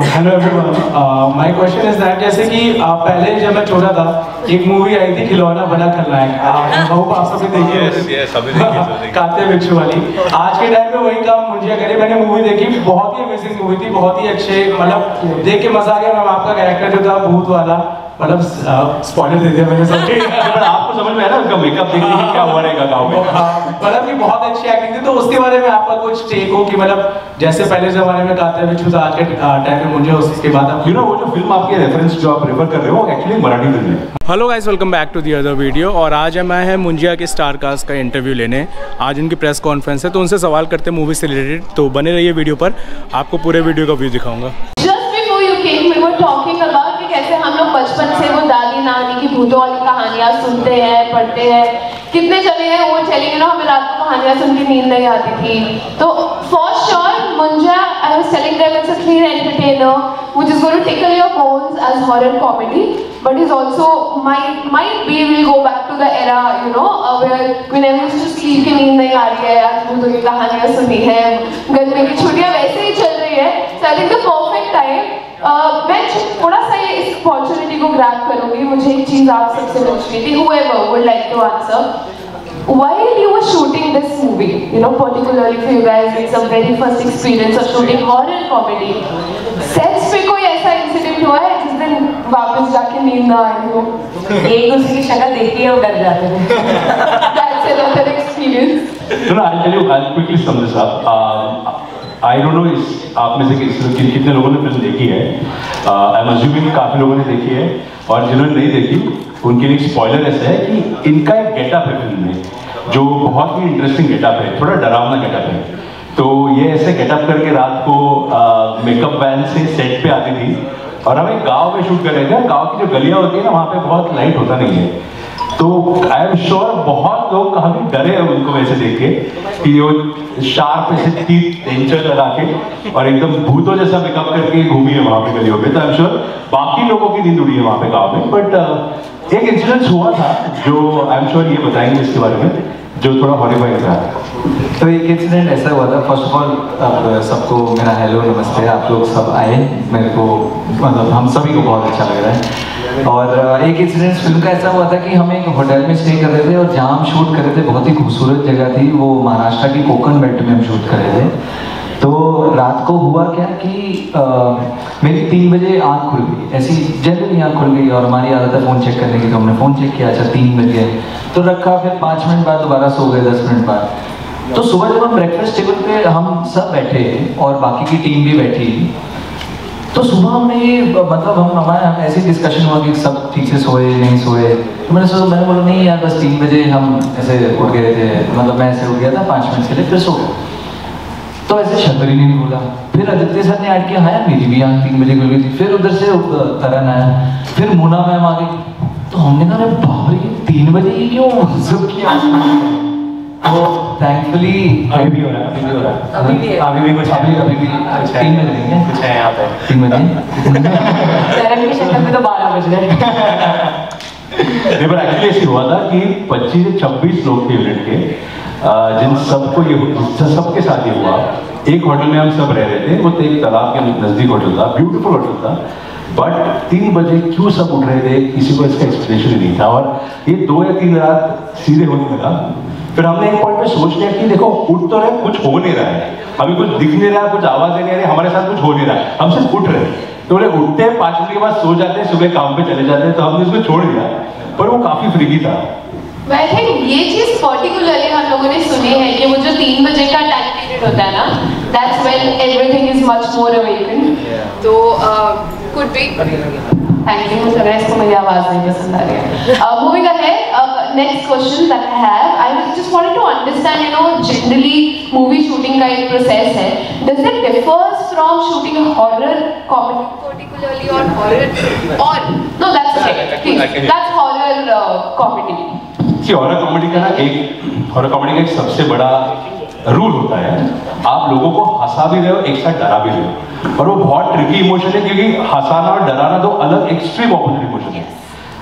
Hello everyone, my question is that जैसे कि पहले जब मैं छोटा था एक मूवी आई थी खिलौना बना खलनायक, आप सभी देखिए काते बिच्छू वाली। आज के टाइम पे वही काम मुंजिया करे। मैंने मूवी देखी, बहुत ही अमेजिंग मूवी थी, बहुत ही अच्छे, मतलब देख के मजा आ गया। मैं आपका कैरेक्टर जो था भूत वाला, मतलब स्पॉइलर दे दिया मैंने सब। पर आपको समझ में आया ना उनका मेकअप देखने की क्या हुआ रहेगा गाँव में? मतलब कि बहुत अच्छी एक्टिंग थी। तो उसके बारे में आपका कुछ टेक हो कि मतलब जैसे पहले जमाने में काते बिच्छू था, आज के टाइम में मुझे उसके बाद वो जो फिल्म आपके रेफरेंस जो आप रेफर कर रहे हो एक्चुअली मराठी फिल्म है। Hello guys, welcome back to the other video. और आज मैं है मुंजिया के स्टार कास्ट का इंटरव्यू लेने। आज इनकी प्रेस कॉन्फ्रेंस है, तो उनसे सवाल करते हैं मूवी से रिलेटेड। तो बने रहिए वीडियो पर, आपको पूरे वीडियो का व्यू दिखाऊंगा। टॉकिंग अबाउट कि कैसे हम लोग बचपन से वो दादी नानी की भूतों वाली कहानियाँ सुनते हैं, पढ़ते हैं। कितने जने हैं वो चलेंगे ना, हमें रात को कहानियाँ सुन के नींद नहीं आती थी। तो for sure Munjya, I was telling them it's a clean entertainer which is going to tickle your bones as horror comedy, but is also might be we'll go back to the era, you know, where we never used to sleep की नींद नहीं आ रही है, आज भूतों की कहानियाँ सुनी है, गर्मी की छुट्टियाँ वैसे ही चल रही है। So I think the perfect time, मैं थोड़ा सा ये इस अपॉर्चुनिटी को ग्रैब करूँगी। मुझे एक चीज़ आप सबसे पूछनी थी, whoever would like to answer. While you were shooting this movie, you know, particularly for you guys, it's a very first experience of shooting horror comedy. Sets पे कोई ऐसा इंसिडेंट हुआ है जिस दिन वापस जाके नींद ना आई हो? एक दूसरे की शक्ल देखती है और डर जाते हैं। That's another experience. No, I'll tell you, I'll quickly sum this up. I don't know आप में से कितने लोगों ने फिल्म देखी है। I'm assuming काफी लोगों ने देखी है, और जिन्होंने नहीं देखी उनके लिए स्पॉइलर ऐसा है कि इनका एक गेटअप है फिल्म में जो बहुत ही इंटरेस्टिंग गेटअप है, थोड़ा डरावना गेटअप है। तो ये ऐसे गेटअप करके रात को मेकअप वैन से सेट पे आती थी, और हम एक गाँव में शूट कर रहे थे। गाँव की जो गलियाँ होती है ना, वहाँ पे बहुत लाइट होता नहीं है। तो आई एम श्योर बहुत लोग काफी डरे हैं उनको वैसे देख के कि वो शार्प ऐसे तीर टेंशन लगा के और एकदम भूतों जैसा मेकअप करके घूमी है वहाँ पे गलियों में। तो आई एम श्योर बाकी लोगों की नींद उड़ी है वहाँ पे गाँव में। बट एक इंसिडेंट हुआ था जो आई एम श्योर ये बताएंगे इसके बारे में, जो थोड़ा हॉरिफाइंग था। तो एक इंसिडेंट ऐसा हुआ था। फर्स्ट ऑफ ऑल आप सबको मेरा हेलो नमस्ते। आप लोग सब आए, मेरे को मतलब हम सभी को बहुत अच्छा लग रहा है। और एक इंसिडेंट फिल्म का ऐसा हुआ था कि हम एक होटल में स्टे कर रहे थे, और जहाँ हम शूट कर रहे थे बहुत ही खूबसूरत जगह थी, वो महाराष्ट्र की कोकण बेल्ट में हम शूट कर रहे थे। तो रात को हुआ क्या कि मेरी 3 बजे आँख खुल गई, ऐसी जनरली आँख खुल गई, और हमारी आदत है फ़ोन चेक करने की। तो हमने फ़ोन चेक किया, अच्छा 3 बज गए, तो रखा। फिर 5 मिनट बाद दोबारा सो गए, 10 मिनट बाद। तो सुबह जब हम ब्रेकफास्ट टेबल पे हम सब बैठे और बाकी की टीम भी बैठी, तो सुबह हमने ये मतलब हम ऐसी डिस्कशन हुआ कि सब ठीक से सोए नहीं सोए। तो मैंने बोला नहीं यार, बस 3 बजे हम ऐसे उठ गए थे, मतलब मैं ऐसे उठ गया था 5 मिनट के लिए, फिर सो गए। तो ऐसे शतरी नहीं बोला। फिर आदित्य सर ने ऐड किया, हाँ मेरी भी आँख 3 बजे खुल गई थी। फिर उधर से तरन आया, फिर मोना मैम आ गई। तो हमने कहा अरे बाप रे 3 बजे ही क्यों सब किया? तो थैंकफुली अभी भी हो रहा है, अभी भी हो रहा है, अभी भी कुछ अभी भी 3 बज रही है, कुछ है यहाँ पे 3 बजे। तरन की शक्ल में तो 12 बज गए। नहीं, पर एक्चुअली ऐसे हुआ था कि 25 से 26 लोग थे यूनिट के, जिन सबको ये सबके साथ ये हुआ। एक होटल में हम सब रह रहे थे, वो एक तालाब के नजदीक होटल था, ब्यूटीफुल होटल था। बट 3 बजे क्यों सब उठ रहे थे, किसी को इसका एक्सप्लेनेशन नहीं था, और ये 2 या 3 रात सीधे होने लगा। फिर हमने एक पॉइंट पे सोच लिया कि देखो उठ तो रहे, कुछ हो नहीं रहा है, अभी कुछ दिख नहीं रहा है, कुछ आवाजें नहीं आ रही, हमारे साथ कुछ हो नहीं रहा है, हम सिर्फ उठ रहे हैं। तो बोले उठते हैं 5 मिनट के बाद सो जाते हैं, सुबह काम पे चले जाते हैं। तो हमने इसको छोड़ दिया, पर वो काफी फ्रीकी था। I think ये चीज़ पर्टिकुलरली हम लोगों ने सुनी है कि वो जो 3 बजे का टाइम पीरियड होता है ना, that's when everything is much more awakened. तो could be. Thank you. मुझे लग रहा है इसको मेरी आवाज़ नहीं पसंद आ रही है। Moving ahead, next question that I have, I just wanted to understand, you know, generally movie shooting का एक process है. Does it differs from shooting a horror comedy particularly or horror or no? That's okay. Please, that's horror comedy. Horror comedy का ना horror comedy का एक सबसे बड़ा rule होता है, आप लोगों को हंसा भी रहे हो, एक साथ डरा भी रहे हो। और वो बहुत ट्रिकी इमोशन है, क्योंकि हंसाना और डराना दो अलग एक्सट्रीम ऑपोजिट इमोशन है।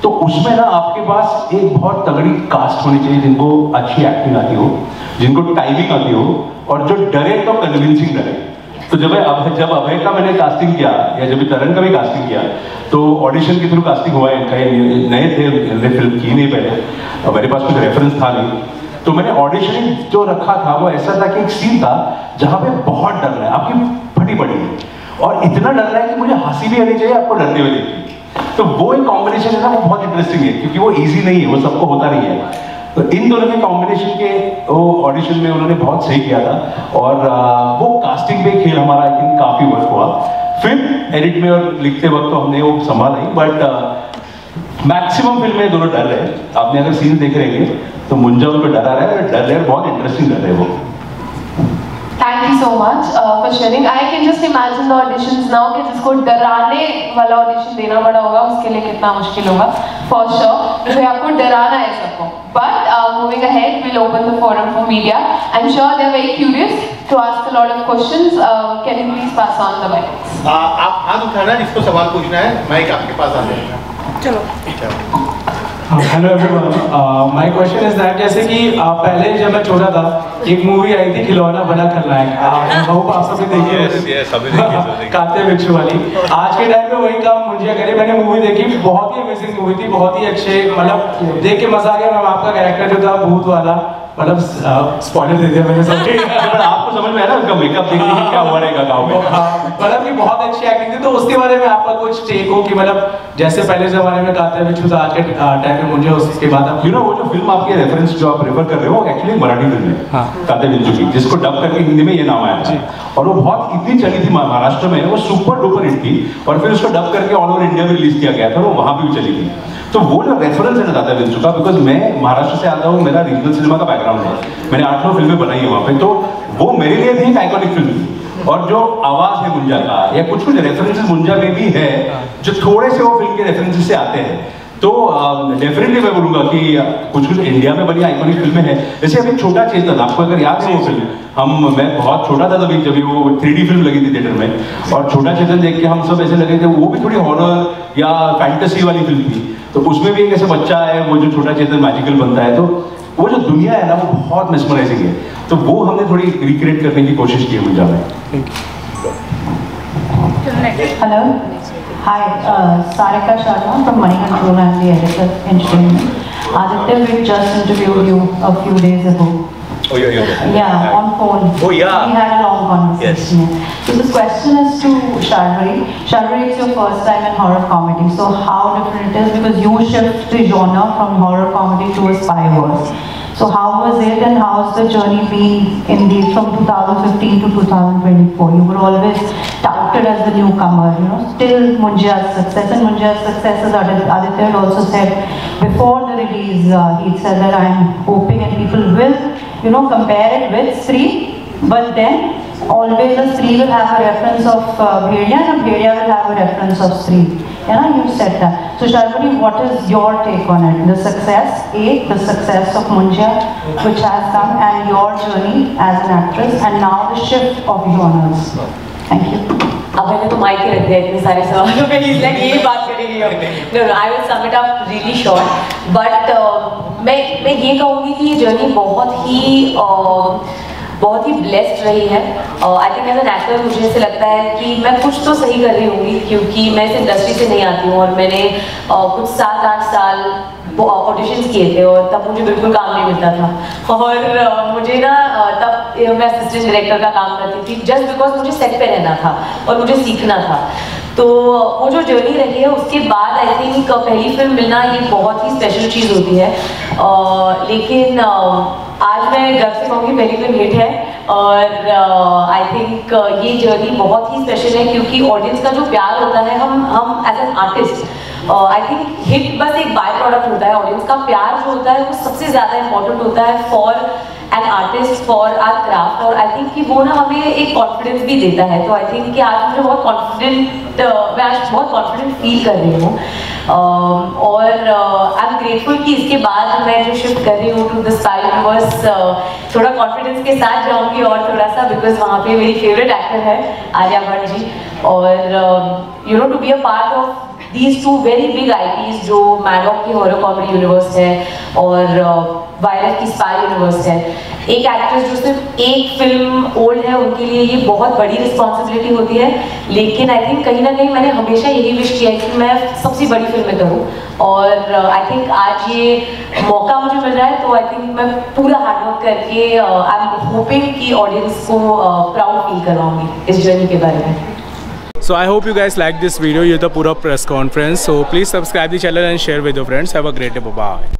तो उसमें ना आपके पास एक बहुत तगड़ी कास्ट होनी चाहिए, जिनको अच्छी एक्टिंग आती हो, जिनको टाइमिंग आती हो, और जो डरे तो कन्विंसिंग डरे। तो जब अभय का मैंने कास्टिंग किया या जब तरन का भी कास्टिंग किया तो ऑडिशन के थ्रू कास्टिंग हुआ है इनका, नए थे, इन्होंने फिल्म की नहीं पहले, मेरे पास कुछ रेफरेंस था नहीं, तो मैंने ऑडिशन जो रखा था वो ऐसा था कि एक सीन था जहाँ पे बहुत डर रहा है, आपकी फटी पड़ी है और इतना डर रहा है कि मुझे हंसी भी आनी चाहिए आपको डरते हुए देखिए, तो वो एक कॉम्बिनेशन है ना, वो बहुत इंटरेस्टिंग है क्योंकि वो इजी नहीं है, वो सबको होता नहीं है। तो इन दोनों के कॉम्बिनेशन के वो ऑडिशन में उन्होंने बहुत सही किया था और वो कास्टिंग पे खेल हमारा आई थिंक काफी वर्क हुआ। फिल्म एडिट में और लिखते वक्त तो हमने वो संभाला ही, बट मैक्सिमम फिल्म में दोनों डर रहे हैं। आपने अगर सीन देख रहे हैं तो मुंजा उन पर डरा रहा है, डर रहे हैं, बहुत इंटरेस्टिंग डर रहे हैं वो। Thank you so much for sharing. I can just imagine the auditions now कि जिसको डराने वाला ऑडिशन देना पड़ा होगा उसके लिए कितना मुश्किल होगा for sure, क्योंकि आपको डराना है सबको। But moving ahead, we'll open the forum for media. I'm sure they are very curious to ask a lot of questions. Can you please pass on the mic? आप हाथ उठाना जिसको सवाल पूछना है, माइक आपके पास आ जाएगा। चलो। Hello everyone, my question is that जैसे कि पहले जब मैं छोटा था एक मूवी आई थी खिलौना बना खलनायक, होप आप सभी देखिए काते बिच्छू वाली। आज के टाइम में वही काम मुंजिया करे, मैंने मूवी देखी, बहुत ही अमेजिंग मूवी थी, बहुत ही अच्छे, मतलब देख के मजा आ गया। मैं आपका कैरेक्टर जो था भूत वाला, मतलब स्पॉइलर दे दिया मैंने सब, पर आपको समझ में आया ना उनका मेकअप देखने की क्या हुआ रहेगा गाँव में, मतलब कि बहुत अच्छी एक्टिंग थी। तो उसके बारे में आपका कुछ टेक हो कि मतलब जैसे पहले जमाने में काते बिच्छू था, आज के टाइम में मुझे उसके बाद आप वो जो फिल्म आपके रेफरेंस जो आप रेफर कर रहे हो एक्चुअली मराठी फिल्म है काते बिच्छू की, जिसको डब करके हिंदी में ये नाम आया था और वो बहुत इतनी चली थी महाराष्ट्र में, वो सुपर डुपर हिट थी और फिर उसको डब करके ऑल ओवर इंडिया में रिलीज किया गया था, वो वहां भी चली थी। तो वो जो रेफरेंस है ना काते बिच्छू का, बिकॉज मैं महाराष्ट्र से आता हूँ, मेरा रीजनल सिनेमा का बैकग्राउंड है, मैंने 8-9 फिल्में बनाई है वहाँ पे, तो वो मेरे लिए भी एक आइकॉनिक फिल्म थी। और जो आवाज है मुंजा का या कुछ रेफरेंसेस मुंजा में भी है जो थोड़े से वो फिल्म के रेफरेंसेस से आते हैं, तो डेफिनेटली मैं बोलूंगा कि कुछ इंडिया में बनी आइकॉनिक फिल्में हैं। जैसे अभी छोटा चेतन, आपको अगर याद है वो फिल्म, मैं बहुत छोटा था तभी जब वो 3D फिल्म लगी थी थिएटर में, और छोटा चेतन देख के हम सब ऐसे लगे थे, वो भी थोड़ी हॉरर या फैंटेसी वाली फिल्म थी, तो उसमें भी एक ऐसा बच्चा है वो जो छोटा चेतन मैजिकल बनता है, तो वो जो दुनिया है ना वो बहुत मेस्मराइजिंग है, तो वो हमने थोड़ी रिक्रिएट करने की कोशिश की है मुंजा में। Hello. Hi, Sarika Sharma from Money Control. I'm the editor of Entertainment. Aditya, we just interviewed you a few days ago. Oh, yeah. Yeah, on phone. Oh, yeah. We had a long conversation. Yes. So this question is to Sharvari. Sharvari, it's your first time in horror comedy. So how different it is, because you shift the genre from horror comedy to a spy wars. So how was it and how's the journey been from 2015 to 2024? You were always touted as the newcomer, still Munja's success, and Munja's success, as Aditya had also said before the release, he said that I'm hoping and people will, compare it with Stree, but then always a Stree will have a reference of Bhedia and a Bhedia will have a reference of Stree. You said that. So Sharvari, what is your take on it? The success of Munja, which has come, and your journey as an actress, and now the shift of genres. Thank you. अब मैंने तो mic ही रख दिया इतने सारे सवालों पे, इसलिए यही बात करेंगे अब। No, I will sum it up really short. But मैं ये कहूँगी कि ये जर्नी बहुत ही ब्लेस्ड रही है। I think as an actor मुझे ऐसे लगता है कि मैं कुछ तो सही कर रही होंगी, क्योंकि मैं इस इंडस्ट्री से नहीं आती हूँ और मैंने कुछ 7-8 साल ऑडिशंस किए थे और तब मुझे बिल्कुल काम नहीं मिलता था, और मुझे ना तब मैं असिस्टेंट डायरेक्टर का काम करती थी जस्ट बिकॉज मुझे सेट पे रहना था और मुझे सीखना था। तो वो जो जर्नी रही है उसके बाद आई थिंक पहली फिल्म मिलना ये बहुत ही स्पेशल चीज़ होती है, लेकिन आज मैं गर्व से कहूँगी पहली फिल्म हिट है, और आई थिंक ये जर्नी बहुत ही स्पेशल है क्योंकि ऑडियंस का जो प्यार होता है, हम as an artist I think hit बस एक बाय प्रोडक्ट होता है, ऑडियंस का प्यार जो होता है वो सबसे ज़्यादा इंपॉर्टेंट होता है for an artist, for our craft, और आई थिंक कि वो ना हमें एक कॉन्फिडेंस भी देता है। तो आई थिंक कि आज मुझे बहुत कॉन्फिडेंट, मैं आज बहुत कॉन्फिडेंट फील कर रही हूँ, और आई एम ग्रेटफुल कि इसके बाद मैं जो शिफ्ट कर रही हूँ टू द स्पाई यूनिवर्स, थोड़ा कॉन्फिडेंस के साथ जाऊँगी और थोड़ा सा, बिकॉज वहाँ पे मेरी फेवरेट एक्टर है आलिया भट्ट जी, और to be a part of these two very big IPs जो मैडॉक की हॉरर कॉमेडी यूनिवर्स है और वायरस की स्पाई यूनिवर्स है, एक एक्ट्रेस जो सिर्फ एक फिल्म ओल्ड है उनके लिए ये बहुत बड़ी रिस्पॉन्सिबिलिटी होती है, लेकिन आई थिंक कहीं ना कहीं मैंने हमेशा यही विश किया है कि मैं सबसे बड़ी फिल्में करूँ, और आई थिंक आज ये मौका मुझे मिल रहा है, तो आई थिंक मैं पूरा हार्डवर्क करके आई एम होपिंग कि ऑडियंस को प्राउड फील करवाऊंगी इस जर्नी के बारे में. So I hope you guys like this video. ये तो पूरा press conference. So please subscribe the channel and share with your friends. Have a great day. Bye bye.